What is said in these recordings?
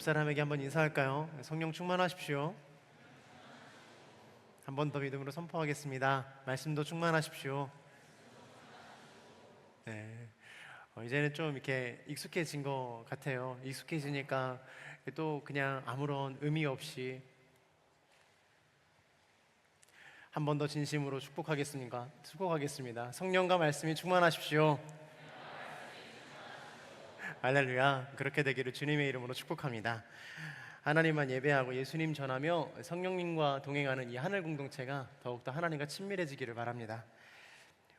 옆사람에게 한번 인사할까요? 성령 충만하십시오. 한 번 더 믿음으로 선포하겠습니다. 말씀도 충만하십시오. 네. 이제는 좀 이렇게 익숙해진 것 같아요. 익숙해지니까 또 그냥 아무런 의미 없이 한 번 더 진심으로 축복하겠습니다. 성령과 말씀이 충만하십시오. 할렐루야. 그렇게 되기를 주님의 이름으로 축복합니다. 하나님만 예배하고 예수님 전하며 성령님과 동행하는 이 하늘 공동체가 더욱더 하나님과 친밀해지기를 바랍니다.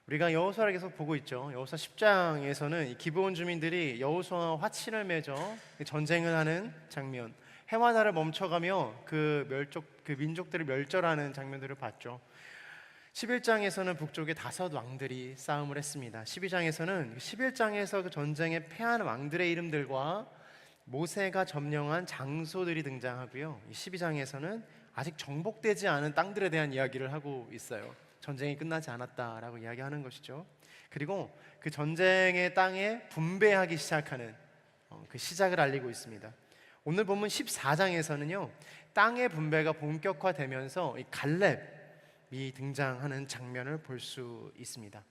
우리가 여호수아를 계속 보고 있죠. 여호수아 10장에서는 이 기브온 주민들이 여호수아와 화친을 맺어 전쟁을 하는 장면, 해와 달을 멈춰가며 그 민족들을 멸절하는 장면들을 봤죠. 11장에서는 북쪽의 5 왕들이 싸움을 했습니다. 12장에서는 11장에서 그 전쟁에 패한 왕들의 이름들과 모세가 점령한 장소들이 등장하고요. 12장에서는 아직 정복되지 않은 땅들에 대한 이야기를 하고 있어요. 전쟁이 끝나지 않았다라고 이야기하는 것이죠. 그리고 그 전쟁의 땅에 분배하기 시작하는 그 시작을 알리고 있습니다. 오늘 본문 14장에서는요, 땅의 분배가 본격화되면서 이 갈렙이 등장하는 장면을 볼 수 있습니다.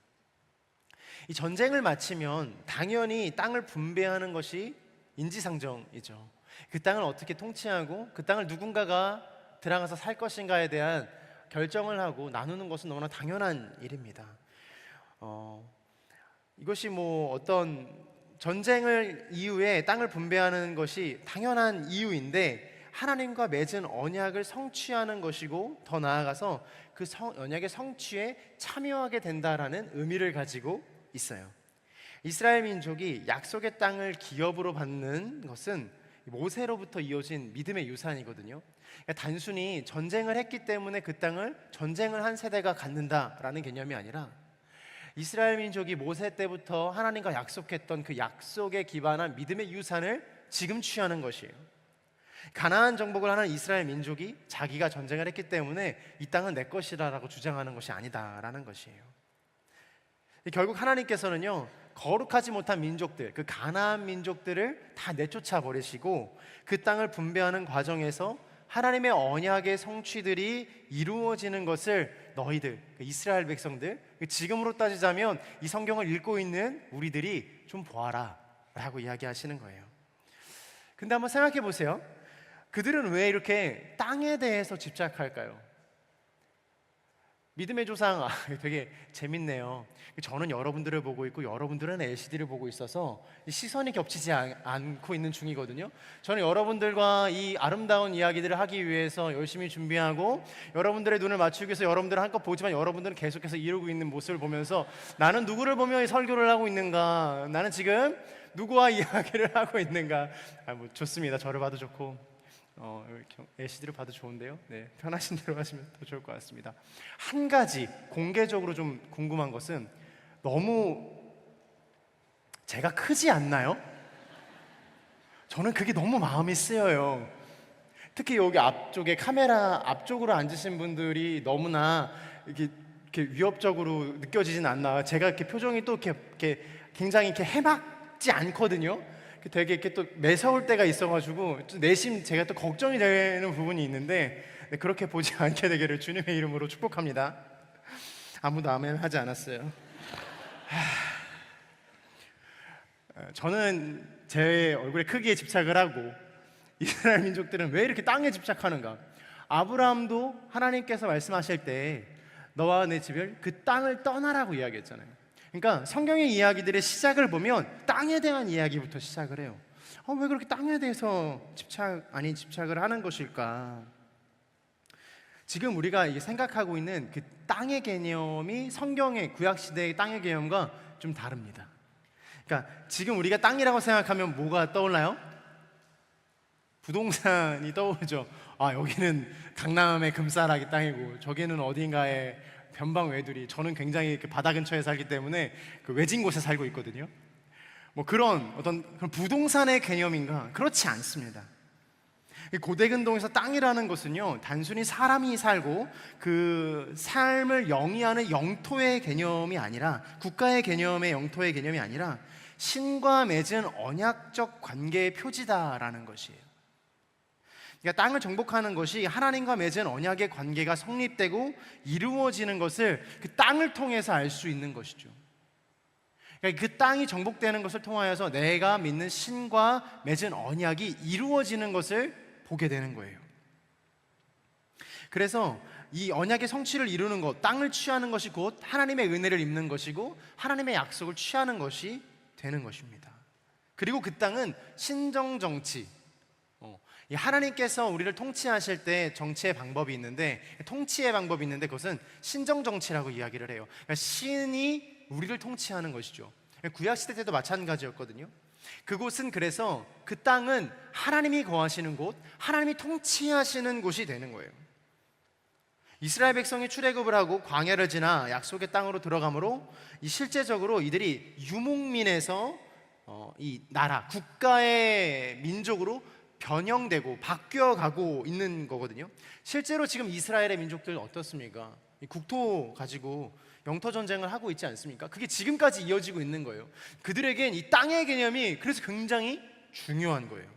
이 전쟁을 마치면 당연히 땅을 분배하는 것이 인지상정이죠. 그 땅을 어떻게 통치하고 그 땅을 누군가가 들어가서 살 것인가에 대한 결정을 하고 나누는 것은 너무나 당연한 일입니다. 이것이 어떤 전쟁을 이후에 땅을 분배하는 것이 당연한 이유인데, 하나님과 맺은 언약을 성취하는 것이고 더 나아가서 그 언약의 성취에 참여하게 된다라는 의미를 가지고 있어요. 이스라엘 민족이 약속의 땅을 기업으로 받는 것은 모세로부터 이어진 믿음의 유산이거든요. 그러니까 단순히 전쟁을 했기 때문에 그 땅을 전쟁을 한 세대가 갖는다라는 개념이 아니라 이스라엘 민족이 모세 때부터 하나님과 약속했던 그 약속에 기반한 믿음의 유산을 지금 취하는 것이에요. 가나안 정복을 하는 이스라엘 민족이 자기가 전쟁을 했기 때문에 이 땅은 내 것이라고 주장하는 것이 아니다라는 것이에요. 결국 하나님께서는요, 거룩하지 못한 민족들, 그 가나안 민족들을 다 내쫓아 버리시고 그 땅을 분배하는 과정에서 하나님의 언약의 성취들이 이루어지는 것을 너희들, 이스라엘 백성들, 지금으로 따지자면 이 성경을 읽고 있는 우리들이 좀 보아라 라고 이야기하시는 거예요. 근데 한번 생각해 보세요. 그들은 왜 이렇게 땅에 대해서 집착할까요? 믿음의 조상, 되게 재밌네요. 저는 여러분들을 보고 있고 여러분들은 LCD를 보고 있어서 시선이 겹치지 않고 있는 중이거든요. 저는 여러분들과 이 아름다운 이야기들을 하기 위해서 열심히 준비하고 여러분들의 눈을 맞추기 위해서 여러분들을 한껏 보지만 여러분들은 계속해서 이루고 있는 모습을 보면서 나는 누구를 보며 이 설교를 하고 있는가, 나는 지금 누구와 이야기를 하고 있는가. 좋습니다. 저를 봐도 좋고 LCD를 봐도 좋은데요. 네, 편하신 대로 하시면 더 좋을 것 같습니다. 한 가지 공개적으로 좀 궁금한 것은, 너무 제가 크지 않나요? 저는 그게 너무 마음이 쓰여요. 특히 여기 앞쪽에 카메라 앞쪽으로 앉으신 분들이 너무나 이렇게 위협적으로 느껴지진 않나. 제가 이렇게 표정이 또 이렇게 굉장히 이렇게 해맑지 않거든요. 되게 이렇게 또 매서울 때가 있어가지고 내심 제가 또 걱정이 되는 부분이 있는데, 그렇게 보지 않게 되기를 주님의 이름으로 축복합니다. 아무도 아멘 하지 않았어요. 저는 제 얼굴의 크기에 집착을 하고 이스라엘 민족들은 왜 이렇게 땅에 집착하는가? 아브라함도 하나님께서 말씀하실 때 너와 내 집을 그 땅을 떠나라고 이야기했잖아요. 그러니까 성경의 이야기들의 시작을 보면 땅에 대한 이야기부터 시작을 해요. 왜 그렇게 땅에 대해서 집착을 하는 것일까? 지금 우리가 생각하고 있는 그 땅의 개념이 성경의 구약시대의 땅의 개념과 좀 다릅니다. 그러니까 지금 우리가 땅이라고 생각하면 뭐가 떠올라요? 부동산이 떠오르죠. 여기는 강남의 금싸라기 땅이고 저기는 어딘가에 변방 외들이, 저는 굉장히 바다 근처에 살기 때문에 그 외진 곳에 살고 있거든요. 그런 어떤 부동산의 개념인가? 그렇지 않습니다. 고대근동에서 땅이라는 것은요, 단순히 사람이 살고 그 삶을 영위하는 영토의 개념이 아니라, 국가의 개념의 영토의 개념이 아니라 신과 맺은 언약적 관계의 표지다라는 것이에요. 그러니까 땅을 정복하는 것이 하나님과 맺은 언약의 관계가 성립되고 이루어지는 것을 그 땅을 통해서 알 수 있는 것이죠. 그러니까 그 땅이 정복되는 것을 통하여서 내가 믿는 신과 맺은 언약이 이루어지는 것을 보게 되는 거예요. 그래서 이 언약의 성취를 이루는 것, 땅을 취하는 것이 곧 하나님의 은혜를 입는 것이고 하나님의 약속을 취하는 것이 되는 것입니다. 그리고 그 땅은 신정정치, 이 하나님께서 우리를 통치하실 때 정치의 방법이 있는데, 통치의 방법이 있는데 그것은 신정정치라고 이야기를 해요. 그러니까 신이 우리를 통치하는 것이죠. 구약시대 때도 마찬가지였거든요. 그곳은 그래서 그 땅은 하나님이 거하시는 곳, 하나님이 통치하시는 곳이 되는 거예요. 이스라엘 백성이 출애굽을 하고 광야를 지나 약속의 땅으로 들어가므로 실제적으로 이들이 유목민에서 이 나라, 국가의 민족으로 변형되고 바뀌어가고 있는 거거든요. 실제로 지금 이스라엘의 민족들 어떻습니까? 이 국토 가지고 영토 전쟁을 하고 있지 않습니까? 그게 지금까지 이어지고 있는 거예요. 그들에겐 이 땅의 개념이 그래서 굉장히 중요한 거예요.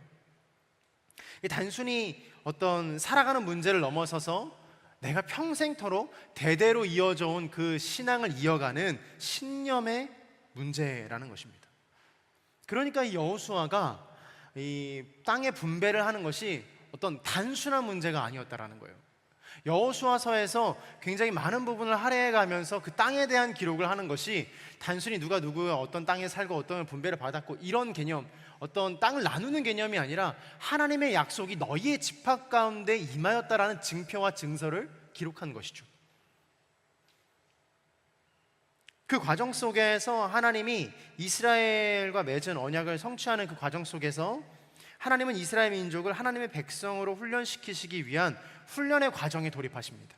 단순히 어떤 살아가는 문제를 넘어서서 내가 평생토록 대대로 이어져 온 그 신앙을 이어가는 신념의 문제라는 것입니다. 그러니까 이 여호수아가 이 땅의 분배를 하는 것이 어떤 단순한 문제가 아니었다라는 거예요. 여호수아서에서 굉장히 많은 부분을 할애해가면서 그 땅에 대한 기록을 하는 것이 단순히 누가 누구의 어떤 땅에 살고 어떤 분배를 받았고 이런 개념, 어떤 땅을 나누는 개념이 아니라 하나님의 약속이 너희의 집합 가운데 임하였다라는 증표와 증서를 기록한 것이죠. 그 과정 속에서 하나님이 이스라엘과 맺은 언약을 성취하는 그 과정 속에서 하나님은 이스라엘 민족을 하나님의 백성으로 훈련시키시기 위한 훈련의 과정에 돌입하십니다.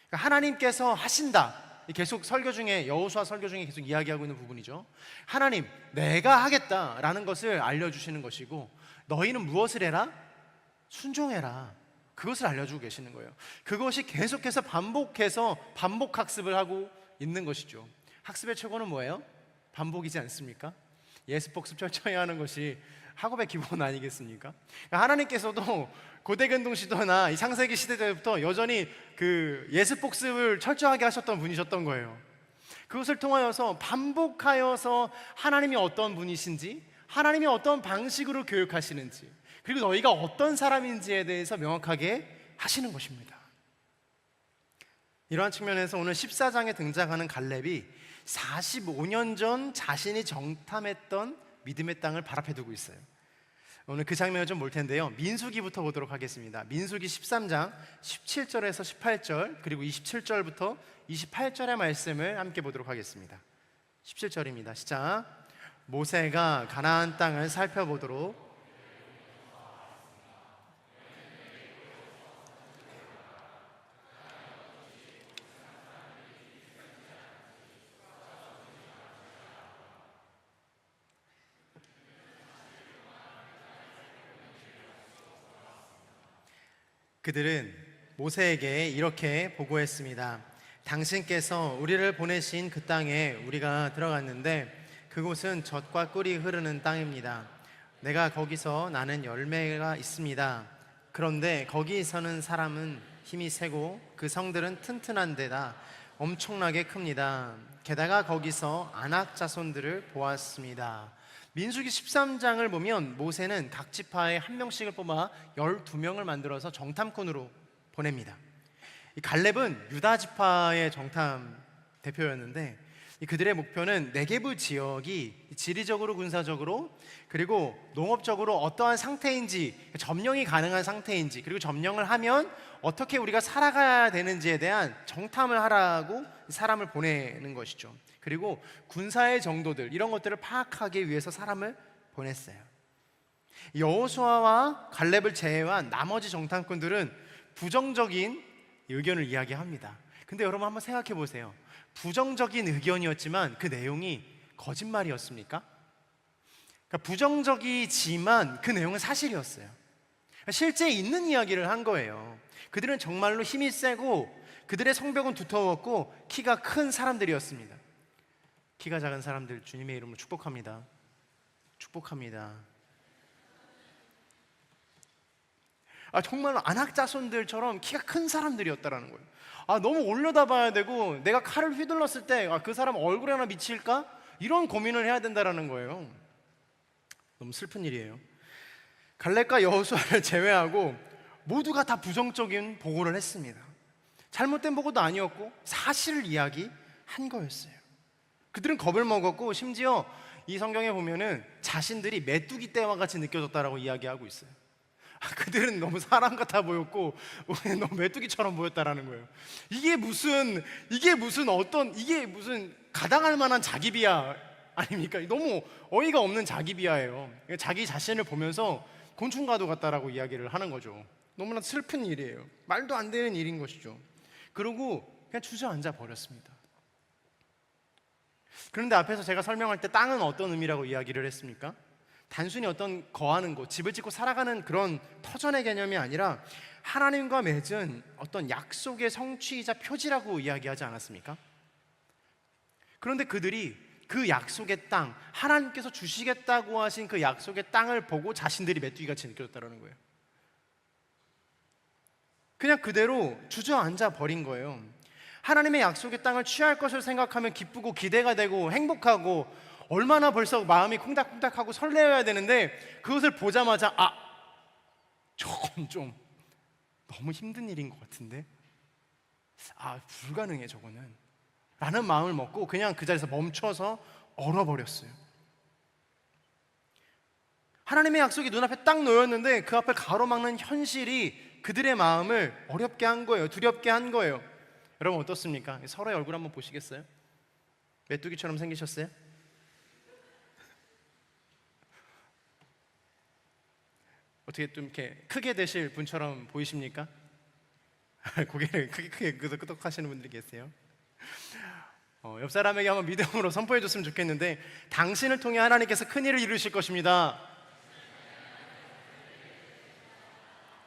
그러니까 하나님께서 하신다. 계속 설교 중에, 여호수아 설교 중에 계속 이야기하고 있는 부분이죠. 하나님, 내가 하겠다라는 것을 알려주시는 것이고, 너희는 무엇을 해라? 순종해라. 그것을 알려주고 계시는 거예요. 그것이 계속해서 반복해서 반복 학습을 하고 있는 것이죠. 학습의 최고는 뭐예요? 반복이지 않습니까? 예습복습 철저히 하는 것이 학업의 기본 아니겠습니까? 하나님께서도 고대근동 시대나 이 창세기 시대 때부터 여전히 그 예습복습을 철저하게 하셨던 분이셨던 거예요. 그것을 통하여서 반복하여서 하나님이 어떤 분이신지, 하나님이 어떤 방식으로 교육하시는지, 그리고 너희가 어떤 사람인지에 대해서 명확하게 하시는 것입니다. 이러한 측면에서 오늘 14장에 등장하는 갈렙이 45년 전 자신이 정탐했던 믿음의 땅을 발앞에 두고 있어요. 오늘 그 장면을 좀 볼 텐데요. 민수기부터 보도록 하겠습니다. 민수기 13장 17절에서 18절 그리고 27절부터 28절의 말씀을 함께 보도록 하겠습니다. 17절입니다. 시작. 모세가 가나안 땅을 살펴보도록 그들은 모세에게 이렇게 보고했습니다. 당신께서 우리를 보내신 그 땅에 우리가 들어갔는데 그곳은 젖과 꿀이 흐르는 땅입니다. 내가 거기서 나는 열매가 있습니다. 그런데 거기 사는 사람은 힘이 세고 그 성들은 튼튼한 데다 엄청나게 큽니다. 게다가 거기서 아낙 자손들을 보았습니다. 민수기 13장을 보면 모세는 각 지파에 한 명씩을 뽑아 12명을 만들어서 정탐꾼으로 보냅니다. 이 갈렙은 유다 지파의 정탐 대표였는데 그들의 목표는 네게브 지역이 지리적으로, 군사적으로, 그리고 농업적으로 어떠한 상태인지, 점령이 가능한 상태인지, 그리고 점령을 하면 어떻게 우리가 살아가야 되는지에 대한 정탐을 하라고 사람을 보내는 것이죠. 그리고 군사의 정도들, 이런 것들을 파악하기 위해서 사람을 보냈어요. 여호수아와 갈렙을 제외한 나머지 정탐꾼들은 부정적인 의견을 이야기합니다. 근데 여러분 한번 생각해 보세요. 부정적인 의견이었지만 그 내용이 거짓말이었습니까? 그러니까 부정적이지만 그 내용은 사실이었어요. 실제 있는 이야기를 한 거예요. 그들은 정말로 힘이 세고 그들의 성벽은 두터웠고 키가 큰 사람들이었습니다. 키가 작은 사람들 주님의 이름으로 축복합니다. 축복합니다. 정말 안악자손들처럼 키가 큰 사람들이었다라는 거예요. 너무 올려다봐야 되고 내가 칼을 휘둘렀을 때 그 사람 얼굴에 하나 미칠까? 이런 고민을 해야 된다라는 거예요. 너무 슬픈 일이에요. 갈렙과 여호수아를 제외하고 모두가 다 부정적인 보고를 했습니다. 잘못된 보고도 아니었고 사실을 이야기한 거였어요. 그들은 겁을 먹었고 심지어 이 성경에 보면은 자신들이 메뚜기 떼와 같이 느껴졌다라고 이야기하고 있어요. 그들은 너무 사람 같아 보였고 너무 메뚜기처럼 보였다라는 거예요. 이게 무슨 가당할 만한 자기 비하 아닙니까? 너무 어이가 없는 자기 비하예요. 자기 자신을 보면서 곤충과도 같다라고 이야기를 하는 거죠. 너무나 슬픈 일이에요. 말도 안 되는 일인 것이죠. 그리고 그냥 주저앉아 버렸습니다. 그런데 앞에서 제가 설명할 때 땅은 어떤 의미라고 이야기를 했습니까? 단순히 어떤 거하는 곳, 집을 짓고 살아가는 그런 터전의 개념이 아니라 하나님과 맺은 어떤 약속의 성취이자 표지라고 이야기하지 않았습니까? 그런데 그들이 그 약속의 땅, 하나님께서 주시겠다고 하신 그 약속의 땅을 보고 자신들이 메뚜기같이 느껴졌다는 거예요. 그냥 그대로 주저앉아 버린 거예요. 하나님의 약속의 땅을 취할 것을 생각하면 기쁘고 기대가 되고 행복하고 얼마나 벌써 마음이 콩닥콩닥하고 설레어야 되는데 그것을 보자마자 저건 좀 너무 힘든 일인 것 같은데 불가능해 저거는 라는 마음을 먹고 그냥 그 자리에서 멈춰서 얼어버렸어요. 하나님의 약속이 눈앞에 딱 놓였는데 그 앞을 가로막는 현실이 그들의 마음을 어렵게 한 거예요. 두렵게 한 거예요. 여러분 어떻습니까? 서로의 얼굴 한번 보시겠어요? 메뚜기처럼 생기셨어요? 어떻게 좀 이렇게 크게 되실 분처럼 보이십니까? 고개를 크게 끄덕하시는 분들이 계세요. 옆 사람에게 한번 믿음으로 선포해 줬으면 좋겠는데 당신을 통해 하나님께서 큰 일을 이루실 것입니다.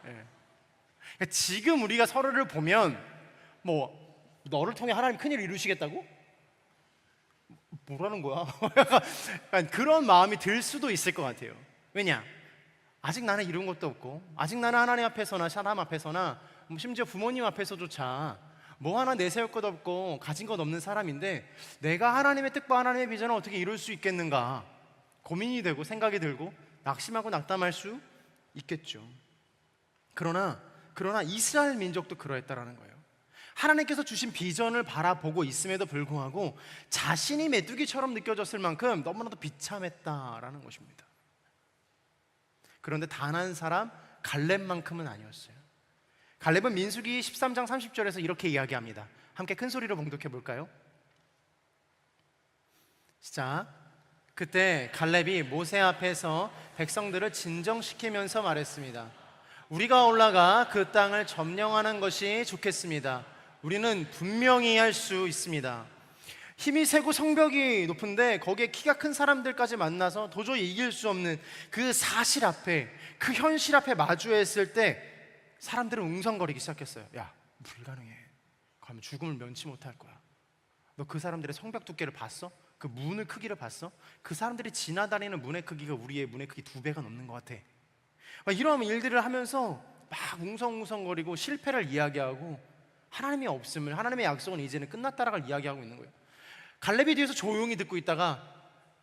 네. 지금 우리가 서로를 보면 너를 통해 하나님 큰 일을 이루시겠다고? 뭐라는 거야? 약간 그런 마음이 들 수도 있을 것 같아요. 왜냐? 아직 나는 이룬 것도 없고 아직 나는 하나님 앞에서나 사람 앞에서나 심지어 부모님 앞에서조차 뭐 하나 내세울 것 없고 가진 것 없는 사람인데 내가 하나님의 뜻과 하나님의 비전을 어떻게 이룰 수 있겠는가 고민이 되고 생각이 들고 낙심하고 낙담할 수 있겠죠. 그러나 이스라엘 민족도 그러했다라는 거예요. 하나님께서 주신 비전을 바라보고 있음에도 불구하고 자신이 메뚜기처럼 느껴졌을 만큼 너무나도 비참했다라는 것입니다. 그런데 단 한 사람 갈렙만큼은 아니었어요. 갈렙은 민수기 13장 30절에서 이렇게 이야기합니다. 함께 큰 소리로 봉독해 볼까요? 시작. 그때 갈렙이 모세 앞에서 백성들을 진정시키면서 말했습니다. 우리가 올라가 그 땅을 점령하는 것이 좋겠습니다. 우리는 분명히 할 수 있습니다. 힘이 세고 성벽이 높은데 거기에 키가 큰 사람들까지 만나서 도저히 이길 수 없는 그 사실 앞에, 그 현실 앞에 마주했을 때 사람들은 웅성거리기 시작했어요. 야, 불가능해. 가면 죽음을 면치 못할 거야. 너 그 사람들의 성벽 두께를 봤어? 그 문의 크기를 봤어? 그 사람들이 지나다니는 문의 크기가 우리의 문의 크기 2배가 넘는 것 같아. 이런 일들을 하면서 막 웅성웅성거리고 실패를 이야기하고 하나님이 없음을, 하나님의 약속은 이제는 끝났다라고 이야기하고 있는 거예요. 갈렙이 뒤에서 조용히 듣고 있다가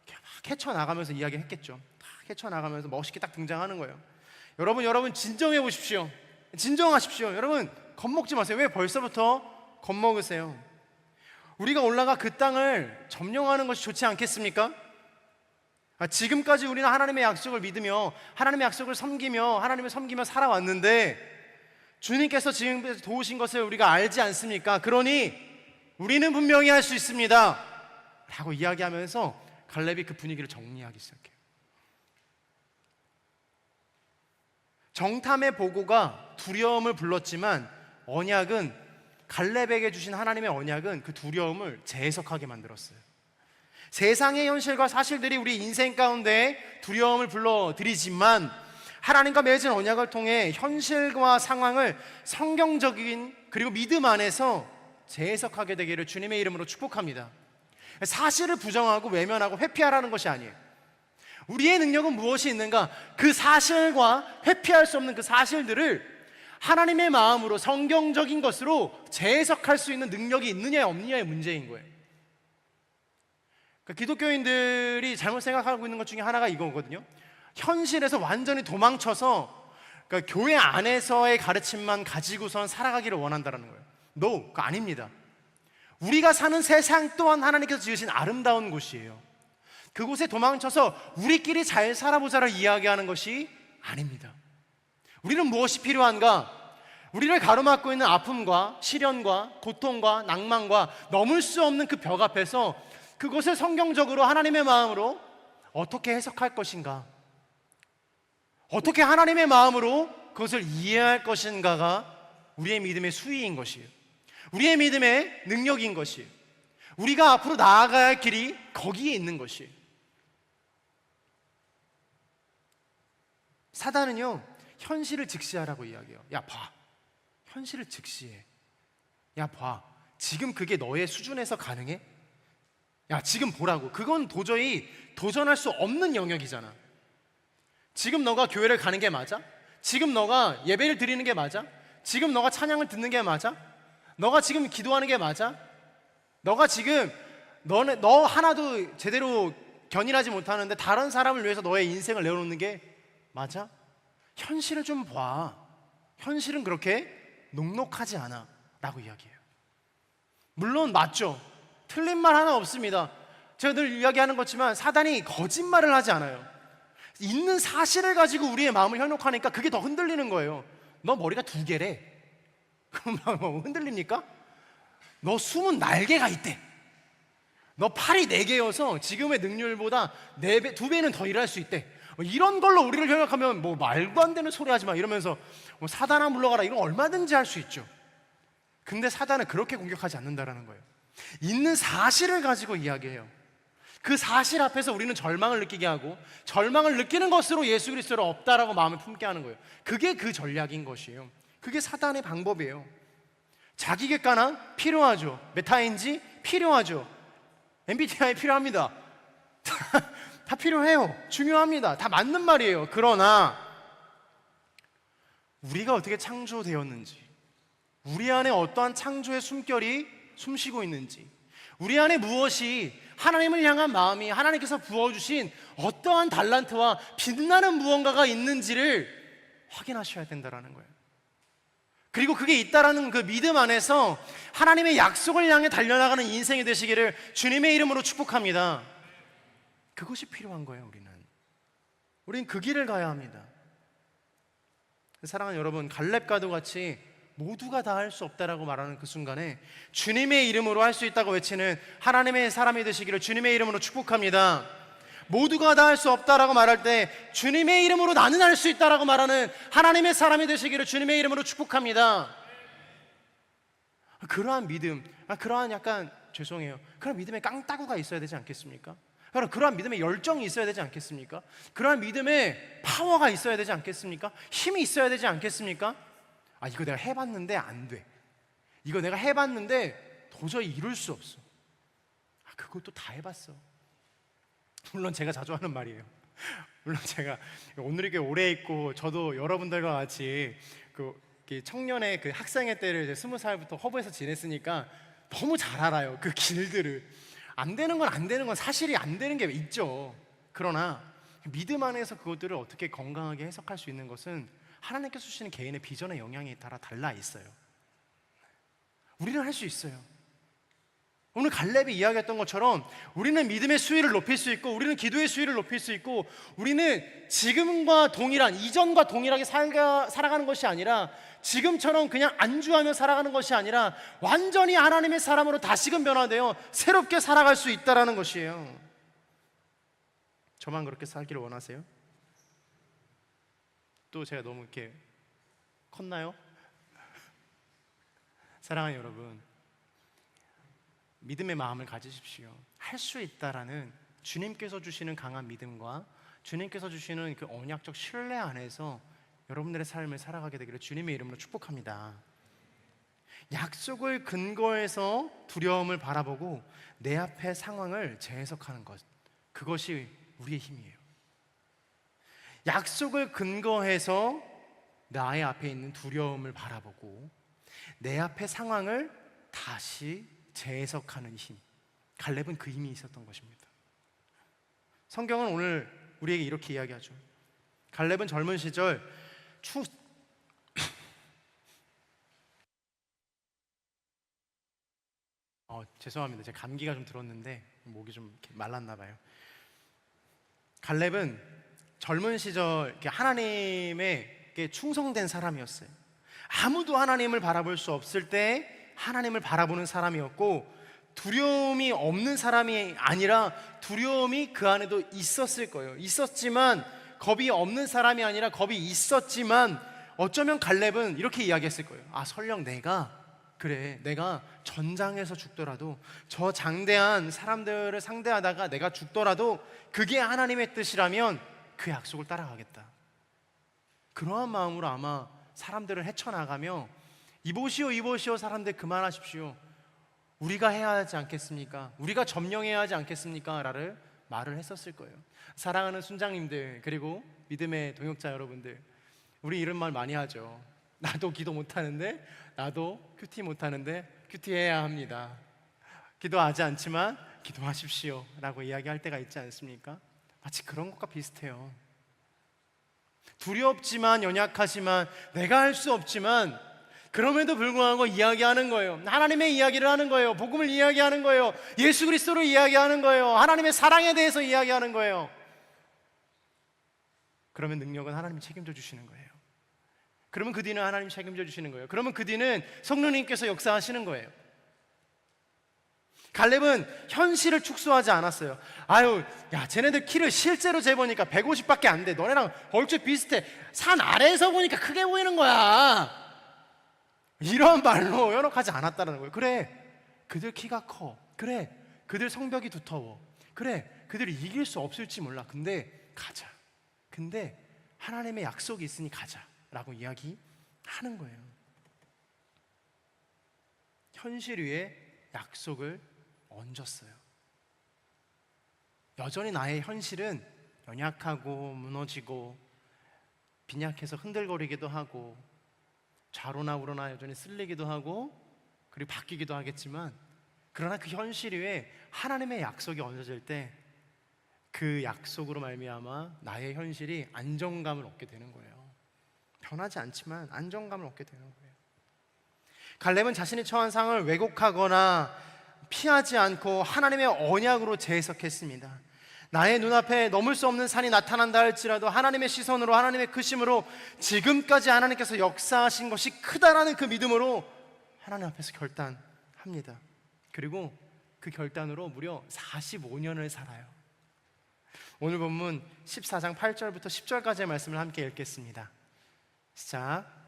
막 헤쳐나가면서 이야기했겠죠. 헤쳐나가면서 멋있게 딱 등장하는 거예요. 여러분 진정해 보십시오. 진정하십시오. 여러분 겁먹지 마세요. 왜 벌써부터 겁먹으세요? 우리가 올라가 그 땅을 점령하는 것이 좋지 않겠습니까? 지금까지 우리는 하나님의 약속을 믿으며 하나님의 약속을 섬기며 하나님을 섬기며 살아왔는데 주님께서 지금 도우신 것을 우리가 알지 않습니까? 그러니 우리는 분명히 할 수 있습니다 라고 이야기하면서 갈렙이 그 분위기를 정리하기 시작해요. 정탐의 보고가 두려움을 불렀지만 언약은, 갈렙에게 주신 하나님의 언약은 그 두려움을 재해석하게 만들었어요. 세상의 현실과 사실들이 우리 인생 가운데 두려움을 불러들이지만 하나님과 맺은 언약을 통해 현실과 상황을 성경적인 그리고 믿음 안에서 재해석하게 되기를 주님의 이름으로 축복합니다. 사실을 부정하고 외면하고 회피하라는 것이 아니에요. 우리의 능력은 무엇이 있는가? 그 사실과 회피할 수 없는 그 사실들을 하나님의 마음으로 성경적인 것으로 재해석할 수 있는 능력이 있느냐 없느냐의 문제인 거예요. 그러니까 기독교인들이 잘못 생각하고 있는 것 중에 하나가 이거거든요. 현실에서 완전히 도망쳐서 그러니까 교회 안에서의 가르침만 가지고선 살아가기를 원한다는 거예요. No, 그거 아닙니다. 우리가 사는 세상 또한 하나님께서 지으신 아름다운 곳이에요. 그곳에 도망쳐서 우리끼리 잘 살아보자를 이야기하는 것이 아닙니다. 우리는 무엇이 필요한가? 우리를 가로막고 있는 아픔과 시련과 고통과 낭만과 넘을 수 없는 그 벽 앞에서 그것을 성경적으로 하나님의 마음으로 어떻게 해석할 것인가? 어떻게 하나님의 마음으로 그것을 이해할 것인가가 우리의 믿음의 수위인 것이에요. 우리의 믿음의 능력인 것이에요. 우리가 앞으로 나아가야 할 길이 거기에 있는 것이에요. 사단은요, 현실을 직시하라고 이야기해요. 야, 봐. 현실을 직시해. 야, 봐. 지금 그게 너의 수준에서 가능해? 야, 지금 보라고. 그건 도저히 도전할 수 없는 영역이잖아. 지금 너가 교회를 가는 게 맞아? 지금 너가 예배를 드리는 게 맞아? 지금 너가 찬양을 듣는 게 맞아? 너가 지금 기도하는 게 맞아? 너가 지금 너 하나도 제대로 견인하지 못하는데 다른 사람을 위해서 너의 인생을 내어놓는 게 맞아? 현실을 좀 봐. 현실은 그렇게 녹록하지 않아 라고 이야기해요. 물론 맞죠. 틀린 말 하나 없습니다. 제가 늘 이야기하는 것지만 사단이 거짓말을 하지 않아요. 있는 사실을 가지고 우리의 마음을 현혹하니까 그게 더 흔들리는 거예요. 너 머리가 2개래. 그럼 뭐 흔들립니까? 너 숨은 날개가 있대. 너 팔이 4개여서 지금의 능률보다 4배, 2배는 더 일할 수 있대. 이런 걸로 우리를 현혹하면 뭐 말도 안 되는 소리 하지 마 이러면서 뭐 사단아 물러가라 이런 거 얼마든지 할 수 있죠. 근데 사단은 그렇게 공격하지 않는다라는 거예요. 있는 사실을 가지고 이야기해요. 그 사실 앞에서 우리는 절망을 느끼게 하고 절망을 느끼는 것으로 예수 그리스도를 없다라고 마음을 품게 하는 거예요. 그게 그 전략인 것이에요. 그게 사단의 방법이에요. 자기 객관화 필요하죠. 메타인지 필요하죠. MBTI 필요합니다. 다 필요해요. 중요합니다. 다 맞는 말이에요. 그러나 우리가 어떻게 창조되었는지, 우리 안에 어떠한 창조의 숨결이 숨쉬고 있는지, 우리 안에 무엇이 하나님을 향한 마음이 하나님께서 부어주신 어떠한 달란트와 빛나는 무언가가 있는지를 확인하셔야 된다는 거예요. 그리고 그게 있다라는 그 믿음 안에서 하나님의 약속을 향해 달려나가는 인생이 되시기를 주님의 이름으로 축복합니다. 그것이 필요한 거예요. 우리는 그 길을 가야 합니다. 사랑하는 여러분, 갈렙과도 같이 모두가 다 할 수 없다라고 말하는 그 순간에 주님의 이름으로 할 수 있다고 외치는 하나님의 사람이 되시기를 주님의 이름으로 축복합니다. 모두가 다 할 수 없다라고 말할 때 주님의 이름으로 나는 할 수 있다라고 말하는 하나님의 사람이 되시기를 주님의 이름으로 축복합니다. 그러한 믿음, 그러한 약간 죄송해요. 그런 믿음의 깡따구가 있어야 되지 않겠습니까? 그러한 믿음의 열정이 있어야 되지 않겠습니까? 그러한 믿음의 파워가 있어야 되지 않겠습니까? 힘이 있어야 되지 않겠습니까? 이거 내가 해봤는데 안 돼. 이거 내가 해봤는데 도저히 이룰 수 없어. 그것도 다 해봤어. 물론 제가 자주 하는 말이에요. 물론 제가 오늘 이렇게 오래 있고 저도 여러분들과 같이 그 청년의 그 학생의 때를 이제 20살부터 허브에서 지냈으니까 너무 잘 알아요. 그 길들을. 안 되는 건 안 되는 건 사실이 안 되는 게 있죠. 그러나 믿음 안에서 그것들을 어떻게 건강하게 해석할 수 있는 것은 하나님께서 주시는 개인의 비전의 영향에 따라 달라 있어요. 우리는 할 수 있어요. 오늘 갈렙이 이야기했던 것처럼 우리는 믿음의 수위를 높일 수 있고 우리는 기도의 수위를 높일 수 있고 우리는 지금과 동일한 이전과 동일하게 살아가는 것이 아니라 지금처럼 그냥 안주하며 살아가는 것이 아니라 완전히 하나님의 사람으로 다시금 변화되어 새롭게 살아갈 수 있다는 것이에요. 저만 그렇게 살기를 원하세요? 또 제가 너무 이렇게 컸나요? 사랑하는 여러분, 믿음의 마음을 가지십시오. 할 수 있다라는 주님께서 주시는 강한 믿음과 주님께서 주시는 그 언약적 신뢰 안에서 여러분들의 삶을 살아가게 되기를 주님의 이름으로 축복합니다. 약속을 근거해서 두려움을 바라보고 내 앞의 상황을 재해석하는 것, 그것이 우리의 힘이에요. 약속을 근거해서 나의 앞에 있는 두려움을 바라보고 내 앞의 상황을 다시 재해석하는 힘, 갈렙은 그 힘이 있었던 것입니다. 성경은 오늘 우리에게 이렇게 이야기하죠. 갈렙은 젊은 시절 죄송합니다. 제가 감기가 좀 들었는데 목이 좀 이렇게 말랐나 봐요. 갈렙은 젊은 시절 이렇게 하나님에게 충성된 사람이었어요. 아무도 하나님을 바라볼 수 없을 때 하나님을 바라보는 사람이었고, 두려움이 없는 사람이 아니라 두려움이 그 안에도 있었을 거예요. 있었지만, 겁이 없는 사람이 아니라 겁이 있었지만, 어쩌면 갈렙은 이렇게 이야기했을 거예요. 설령 내가 전장에서 죽더라도, 저 장대한 사람들을 상대하다가 내가 죽더라도 그게 하나님의 뜻이라면 그 약속을 따라가겠다. 그러한 마음으로 아마 사람들을 헤쳐나가며 이보시오 사람들 그만하십시오, 우리가 해야 하지 않겠습니까? 우리가 점령해야 하지 않겠습니까? 라를 말을 했었을 거예요. 사랑하는 순장님들, 그리고 믿음의 동역자 여러분들, 우리 이런 말 많이 하죠. 나도 기도 못하는데, 나도 큐티 못하는데 큐티해야 합니다. 기도하지 않지만 기도하십시오 라고 이야기할 때가 있지 않습니까? 마치 그런 것과 비슷해요. 두렵지만, 연약하지만, 내가 할 수 없지만, 그럼에도 불구하고 이야기하는 거예요. 하나님의 이야기를 하는 거예요. 복음을 이야기하는 거예요. 예수 그리스도를 이야기하는 거예요. 하나님의 사랑에 대해서 이야기하는 거예요. 그러면 능력은 하나님이 책임져 주시는 거예요. 그러면 그 뒤는 하나님이 책임져 주시는 거예요. 그러면 그 뒤는 성령님께서 역사하시는 거예요. 갈렙은 현실을 축소하지 않았어요. 쟤네들 키를 실제로 재보니까 150밖에 안 돼. 너네랑 얼추 비슷해. 산 아래에서 보니까 크게 보이는 거야. 이런 말로 연락하지 않았다는 거예요. 그래, 그들 키가 커. 그래, 그들 성벽이 두터워. 그래, 그들이 이길 수 없을지 몰라. 근데 가자. 근데 하나님의 약속이 있으니 가자 라고 이야기하는 거예요. 현실 위에 약속을 얹었어요. 여전히 나의 현실은 연약하고 무너지고 빈약해서 흔들거리기도 하고 좌로나 우로나 여전히 쓸리기도 하고 그리고 바뀌기도 하겠지만, 그러나 그 현실 위에 하나님의 약속이 얹어질 때 그 약속으로 말미암아 나의 현실이 안정감을 얻게 되는 거예요. 변하지 않지만 안정감을 얻게 되는 거예요. 갈렙은 자신이 처한 상황을 왜곡하거나 피하지 않고 하나님의 언약으로 재해석했습니다. 나의 눈앞에 넘을 수 없는 산이 나타난다 할지라도 하나님의 시선으로, 하나님의 크심으로, 지금까지 하나님께서 역사하신 것이 크다라는 그 믿음으로 하나님 앞에서 결단합니다. 그리고 그 결단으로 무려 45년을 살아요. 오늘 본문 14장 8절부터 10절까지의 말씀을 함께 읽겠습니다. 시작.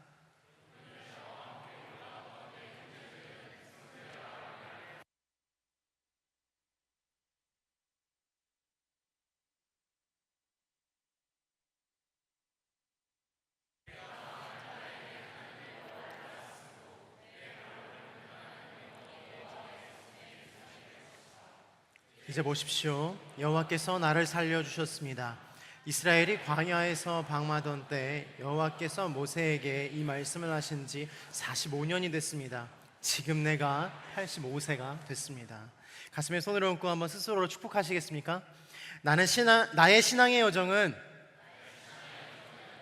이제 보십시오. 여호와께서 나를 살려주셨습니다. 이스라엘이 광야에서 방마던 때 여호와께서 모세에게 이 말씀을 하신 지 45년이 됐습니다. 지금 내가 85세가 됐습니다. 가슴에 손을 얹고 한번 스스로를 축복하시겠습니까? 나의 신앙의 여정은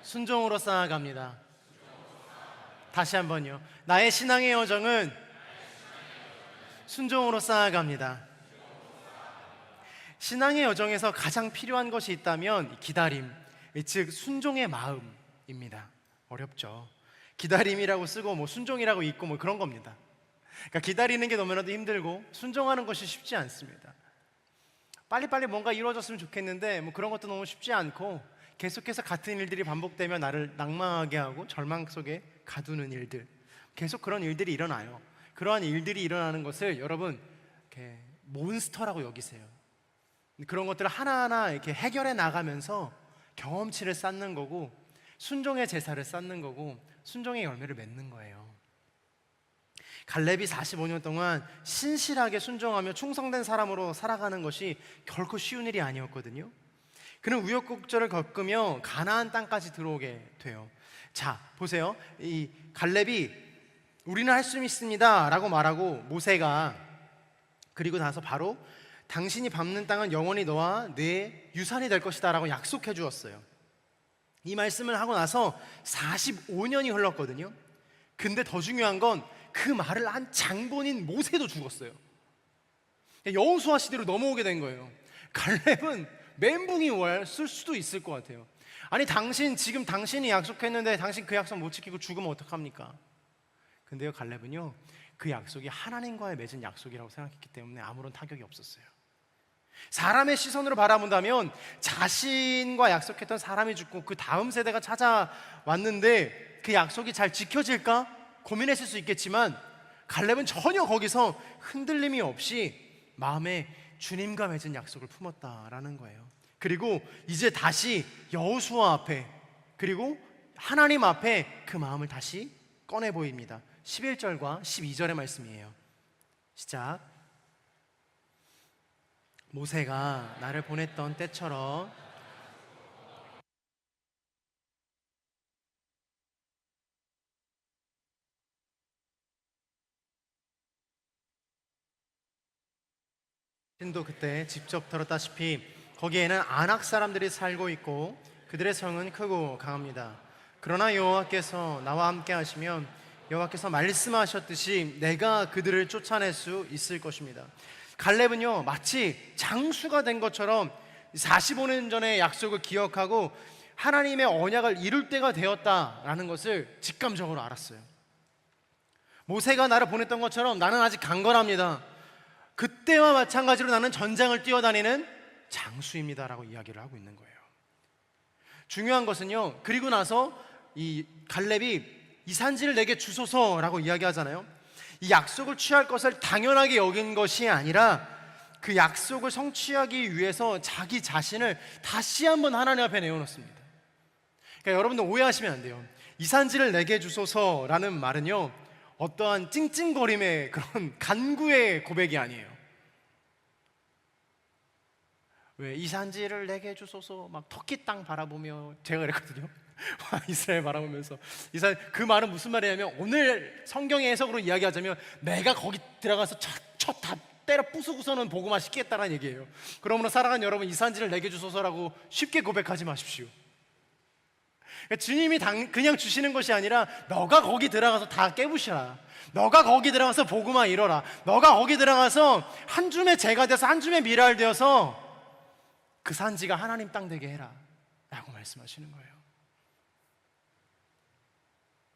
순종으로 쌓아갑니다. 다시 한번요. 나의 신앙의 여정은 순종으로 쌓아갑니다. 신앙의 여정에서 가장 필요한 것이 있다면 기다림, 즉 순종의 마음입니다. 어렵죠. 기다림이라고 쓰고 순종이라고 읽고 그런 겁니다. 그러니까 기다리는 게 너무나도 힘들고 순종하는 것이 쉽지 않습니다. 빨리빨리 뭔가 이루어졌으면 좋겠는데 그런 것도 너무 쉽지 않고 계속해서 같은 일들이 반복되며 나를 낭망하게 하고 절망 속에 가두는 일들, 계속 그런 일들이 일어나요. 그러한 일들이 일어나는 것을 여러분 이렇게 몬스터라고 여기세요. 그런 것들을 하나하나 이렇게 해결해 나가면서 경험치를 쌓는 거고, 순종의 제사를 쌓는 거고, 순종의 열매를 맺는 거예요. 갈렙이 45년 동안 신실하게 순종하며 충성된 사람으로 살아가는 것이 결코 쉬운 일이 아니었거든요. 그는 우여곡절을 겪으며 가나안 땅까지 들어오게 돼요. 자, 보세요. 이 갈렙이 우리는 할 수 있습니다 라고 말하고, 모세가 그리고 나서 바로 당신이 밟는 땅은 영원히 너와 내 유산이 될 것이다 라고 약속해 주었어요. 이 말씀을 하고 나서 45년이 흘렀거든요. 근데 더 중요한 건 그 말을 한 장본인 모세도 죽었어요. 여호수아 시대로 넘어오게 된 거예요. 갈렙은 멘붕이 왔을 수도 있을 것 같아요. 아니, 지금 당신이 약속했는데 당신 그 약속 못 지키고 죽으면 어떡합니까? 근데요, 갈렙은요, 그 약속이 하나님과의 맺은 약속이라고 생각했기 때문에 아무런 타격이 없었어요. 사람의 시선으로 바라본다면 자신과 약속했던 사람이 죽고 그 다음 세대가 찾아왔는데 그 약속이 잘 지켜질까 고민했을 수 있겠지만, 갈렙은 전혀 거기서 흔들림이 없이 마음에 주님과 맺은 약속을 품었다라는 거예요. 그리고 이제 다시 여호수아 앞에, 그리고 하나님 앞에 그 마음을 다시 꺼내 보입니다. 11절과 12절의 말씀이에요. 시작. 모세가 나를 보냈던 때처럼 신도 그때 직접 들었다시피 거기에는 아낙 사람들이 살고 있고 그들의 성은 크고 강합니다. 그러나 여호와께서 나와 함께 하시면 여호와께서 말씀하셨듯이 내가 그들을 쫓아낼 수 있을 것입니다. 갈렙은요, 마치 장수가 된 것처럼 45년 전의 약속을 기억하고 하나님의 언약을 이룰 때가 되었다라는 것을 직감적으로 알았어요. 모세가 나를 보냈던 것처럼 나는 아직 강건합니다. 그때와 마찬가지로 나는 전장을 뛰어다니는 장수입니다라고 이야기를 하고 있는 거예요. 중요한 것은요, 그리고 나서 이 갈렙이 이 산지를 내게 주소서라고 이야기하잖아요. 이 약속을 취할 것을 당연하게 여긴 것이 아니라 그 약속을 성취하기 위해서 자기 자신을 다시 한번 하나님 앞에 내어놓습니다. 그러니까 여러분들 오해하시면 안 돼요. 이 산지를 내게 주소서라는 말은요, 어떠한 찡찡거림의 그런 간구의 고백이 아니에요. 왜 이 산지를 내게 주소서 막 터키 땅 바라보며, 제가 그랬거든요. 이스라엘 바라보면서 그 말은 무슨 말이냐면, 오늘 성경의 해석으로 이야기하자면 내가 거기 들어가서 첫 다 때려 부수고서는 복음화 시키겠다는 얘기예요. 그러므로 살아가는 여러분, 이 산지를 내게 주소서라고 쉽게 고백하지 마십시오. 그러니까 주님이 그냥 주시는 것이 아니라 너가 거기 들어가서 다 깨부셔라. 너가 거기 들어가서 복음화 이뤄라. 너가 거기 들어가서 한 줌의 재가 돼서 한 줌의 미랄 되어서 그 산지가 하나님 땅 되게 해라 라고 말씀하시는 거예요.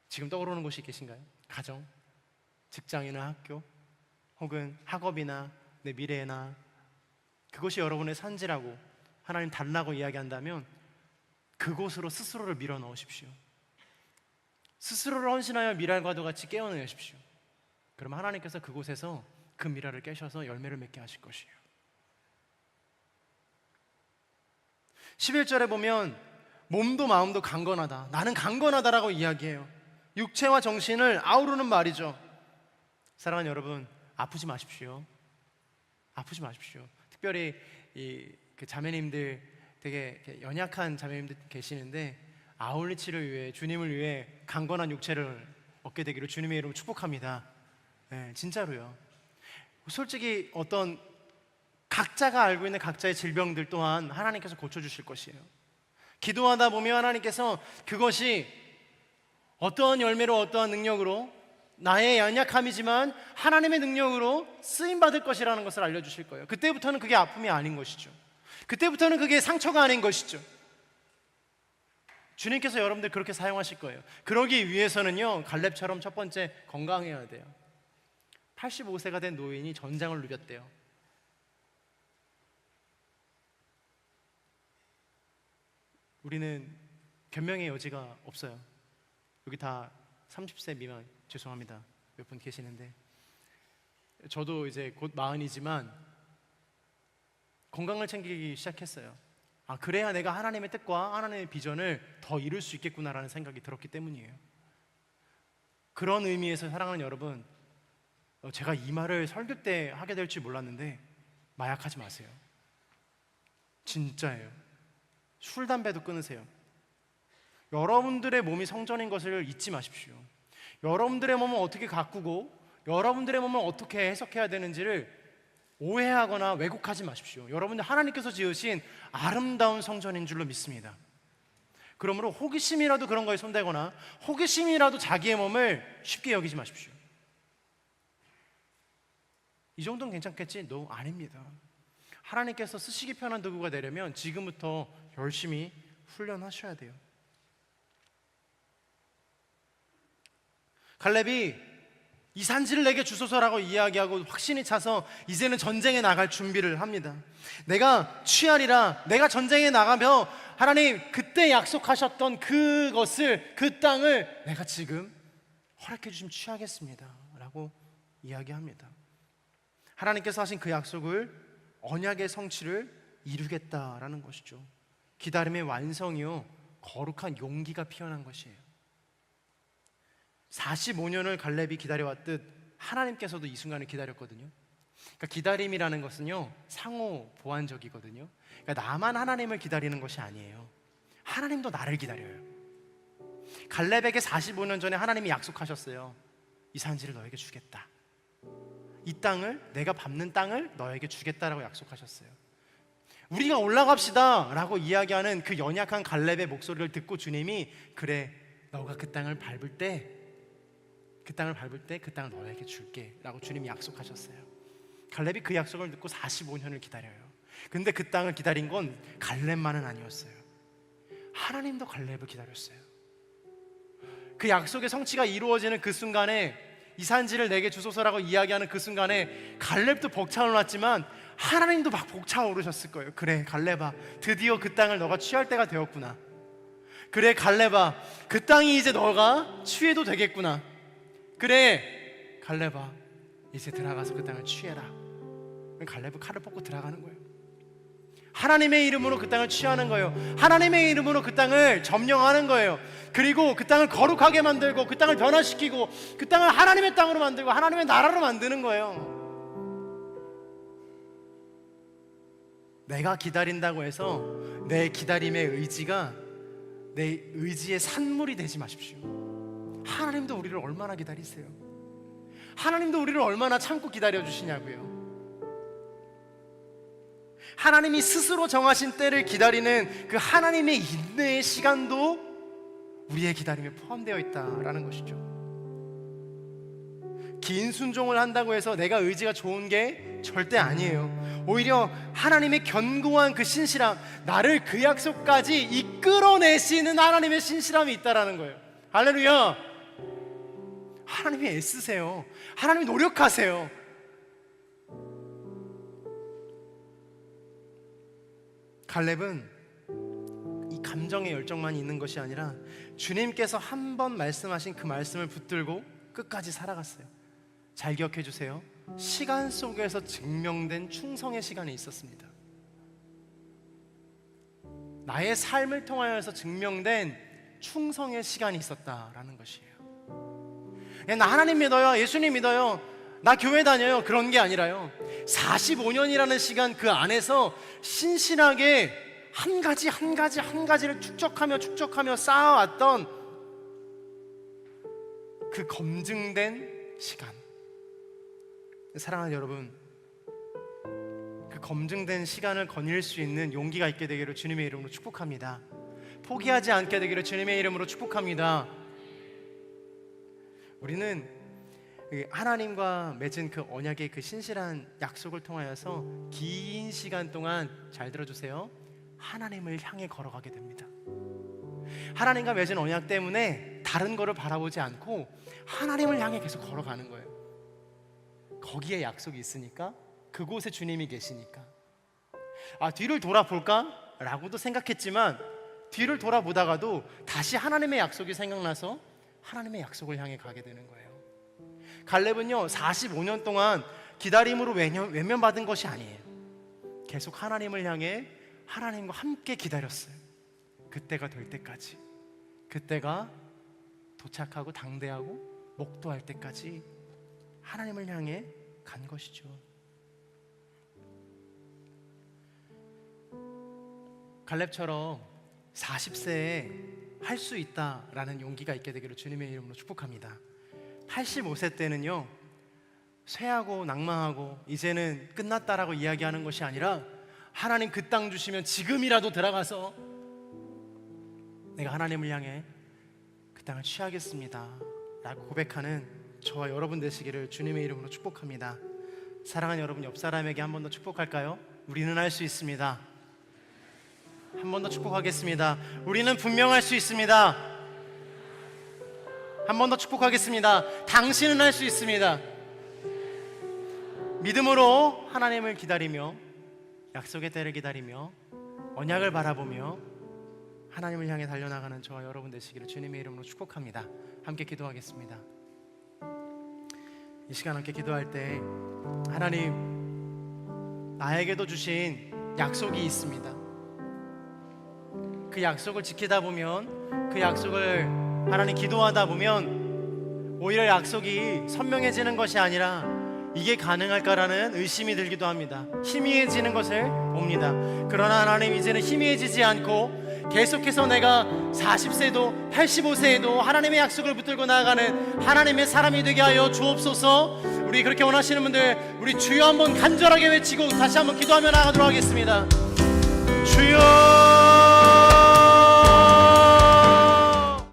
지금 떠오르는 곳이 계신가요? 가정, 직장이나 학교, 혹은 학업이나 내 미래나, 그것이 여러분의 산지라고 하나님 달라고 이야기한다면 그곳으로 스스로를 밀어 넣으십시오. 스스로를 헌신하여 미랄과도 같이 깨어내십시오. 그럼 하나님께서 그곳에서 그 미랄을 깨셔서 열매를 맺게 하실 것이에요. 11절에 보면 몸도 마음도 강건하다, 나는 강건하다라고 이야기해요. 육체와 정신을 아우르는 말이죠. 사랑하는 여러분, 아프지 마십시오. 아프지 마십시오. 특별히 그 자매님들, 되게 연약한 자매님들 계시는데 아울리치를 위해, 주님을 위해 강건한 육체를 얻게 되기를 주님의 이름으로 축복합니다. 네, 진짜로요. 솔직히 어떤 각자가 알고 있는 각자의 질병들 또한 하나님께서 고쳐주실 것이에요. 기도하다 보면 하나님께서 그것이 어떠한 열매로, 어떠한 능력으로, 나의 연약함이지만 하나님의 능력으로 쓰임받을 것이라는 것을 알려주실 거예요. 그때부터는 그게 아픔이 아닌 것이죠. 그때부터는 그게 상처가 아닌 것이죠. 주님께서 여러분들 그렇게 사용하실 거예요. 그러기 위해서는요, 갈렙처럼 첫 번째 건강해야 돼요. 85세가 된 노인이 전장을 누볐대요. 우리는 변명의 여지가 없어요. 여기 다 30세 미만, 죄송합니다, 몇 분 계시는데, 저도 이제 곧 40이지만 건강을 챙기기 시작했어요. 그래야 내가 하나님의 뜻과 하나님의 비전을 더 이룰 수 있겠구나라는 생각이 들었기 때문이에요. 그런 의미에서 사랑하는 여러분, 제가 이 말을 설교 때 하게 될 줄 몰랐는데 마약하지 마세요. 진짜예요. 술, 담배도 끊으세요. 여러분들의 몸이 성전인 것을 잊지 마십시오. 여러분들의 몸을 어떻게 가꾸고 여러분들의 몸을 어떻게 해석해야 되는지를 오해하거나 왜곡하지 마십시오. 여러분들 하나님께서 지으신 아름다운 성전인 줄로 믿습니다. 그러므로 호기심이라도 그런 거에 손대거나 호기심이라도 자기의 몸을 쉽게 여기지 마십시오. 이 정도는 괜찮겠지? No, 아닙니다. 하나님께서 쓰시기 편한 도구가 되려면 지금부터 열심히 훈련하셔야 돼요. 갈렙이 이 산지를 내게 주소서라고 이야기하고 확신이 차서 이제는 전쟁에 나갈 준비를 합니다. 내가 취하리라, 내가 전쟁에 나가며 하나님 그때 약속하셨던 그것을, 그 땅을 내가 지금 허락해 주시면 취하겠습니다 라고 이야기합니다. 하나님께서 하신 그 약속을, 언약의 성취를 이루겠다라는 것이죠. 기다림의 완성이요, 거룩한 용기가 피어난 것이에요. 45년을 갈렙이 기다려왔듯 하나님께서도 이 순간을 기다렸거든요. 그러니까 기다림이라는 것은요, 상호 보완적이거든요. 그러니까 나만 하나님을 기다리는 것이 아니에요. 하나님도 나를 기다려요. 갈렙에게 45년 전에 하나님이 약속하셨어요. 이 산지를 너에게 주겠다. 이 땅을, 내가 밟는 땅을 너에게 주겠다라고 약속하셨어요. 우리가 올라갑시다 라고 이야기하는 그 연약한 갈렙의 목소리를 듣고 주님이, 그래, 너가 그 땅을 밟을 때 그 땅을 너에게 줄게 라고 주님이 약속하셨어요. 갈렙이 그 약속을 듣고 45년을 기다려요. 근데 그 땅을 기다린 건 갈렙만은 아니었어요. 하나님도 갈렙을 기다렸어요. 그 약속의 성취가 이루어지는 그 순간에, 이 산지를 내게 주소서라고 이야기하는 그 순간에 갈렙도 벅차올랐지만 하나님도 막 벅차오르셨을 거예요. 그래 갈렙아, 드디어 그 땅을 너가 취할 때가 되었구나. 그래 갈렙아, 그 땅이 이제 너가 취해도 되겠구나. 그래 갈렙아, 이제 들어가서 그 땅을 취해라. 갈렙은 칼을 뽑고 들어가는 거예요. 하나님의 이름으로 그 땅을 취하는 거예요. 하나님의 이름으로 그 땅을 점령하는 거예요. 그리고 그 땅을 거룩하게 만들고 그 땅을 변화시키고 그 땅을 하나님의 땅으로 만들고 하나님의 나라로 만드는 거예요. 내가 기다린다고 해서 내 기다림의 의지가 내 의지의 산물이 되지 마십시오. 하나님도 우리를 얼마나 기다리세요. 하나님도 우리를 얼마나 참고 기다려주시냐고요. 하나님이 스스로 정하신 때를 기다리는 그 하나님의 인내의 시간도 우리의 기다림에 포함되어 있다라는 것이죠. 긴 순종을 한다고 해서 내가 의지가 좋은 게 절대 아니에요. 오히려 하나님의 견고한 그 신실함, 나를 그 약속까지 이끌어내시는 하나님의 신실함이 있다라는 거예요. 할렐루야. 하나님이 애쓰세요. 하나님이 노력하세요. 갈렙은 이 감정의 열정만 있는 것이 아니라 주님께서 한 번 말씀하신 그 말씀을 붙들고 끝까지 살아갔어요. 잘 기억해 주세요. 시간 속에서 증명된 충성의 시간이 있었습니다. 나의 삶을 통하여서 증명된 충성의 시간이 있었다라는 것이에요. 나 하나님 믿어요, 예수님 믿어요, 나 교회 다녀요, 그런 게 아니라요, 45년이라는 시간 그 안에서 신실하게 한 가지를 축적하며 쌓아왔던 그 검증된 시간. 사랑하는 여러분, 그 검증된 시간을 거닐 수 있는 용기가 있게 되기를 주님의 이름으로 축복합니다. 포기하지 않게 되기를 주님의 이름으로 축복합니다. 우리는 하나님과 맺은 그 언약의 그 신실한 약속을 통하여서 긴 시간 동안, 잘 들어주세요, 하나님을 향해 걸어가게 됩니다. 하나님과 맺은 언약 때문에 다른 거를 바라보지 않고 하나님을 향해 계속 걸어가는 거예요. 거기에 약속이 있으니까, 그곳에 주님이 계시니까. 뒤를 돌아볼까? 라고도 생각했지만 뒤를 돌아보다가도 다시 하나님의 약속이 생각나서 하나님의 약속을 향해 가게 되는 거예요. 갈렙은요 45년 동안 기다림으로 외면받은 것이 아니에요. 계속 하나님을 향해 하나님과 함께 기다렸어요. 그때가 될 때까지, 그때가 도착하고 당대하고 목도할 때까지 하나님을 향해 간 것이죠. 갈렙처럼 40세에 할 수 있다라는 용기가 있게 되기를 주님의 이름으로 축복합니다. 85세 때는요, 쇠하고 낭망하고 이제는 끝났다라고 이야기하는 것이 아니라 하나님 그 땅 주시면 지금이라도 들어가서 내가 하나님을 향해 그 땅을 취하겠습니다 라고 고백하는 저와 여러분 되시기를 주님의 이름으로 축복합니다. 사랑하는 여러분, 옆 사람에게 한 번 더 축복할까요? 우리는 할 수 있습니다. 한 번 더 축복하겠습니다. 우리는 분명 할 수 있습니다. 한 번 더 축복하겠습니다. 당신은 할 수 있습니다. 믿음으로 하나님을 기다리며, 약속의 때를 기다리며, 언약을 바라보며 하나님을 향해 달려나가는 저와 여러분 되시기를 주님의 이름으로 축복합니다. 함께 기도하겠습니다. 이 시간 함께 기도할 때 하나님, 나에게도 주신 약속이 있습니다. 그 약속을 지키다 보면, 그 약속을 하나님 기도하다 보면 오히려 약속이 선명해지는 것이 아니라 이게 가능할까라는 의심이 들기도 합니다. 희미해지는 것을 봅니다. 그러나 하나님, 이제는 희미해지지 않고 계속해서 내가 40세도 85세에도 하나님의 약속을 붙들고 나아가는 하나님의 사람이 되게 하여 주옵소서. 우리 그렇게 원하시는 분들, 우리 주여 한번 간절하게 외치고 다시 한번 기도하며 나아가도록 하겠습니다. 주여,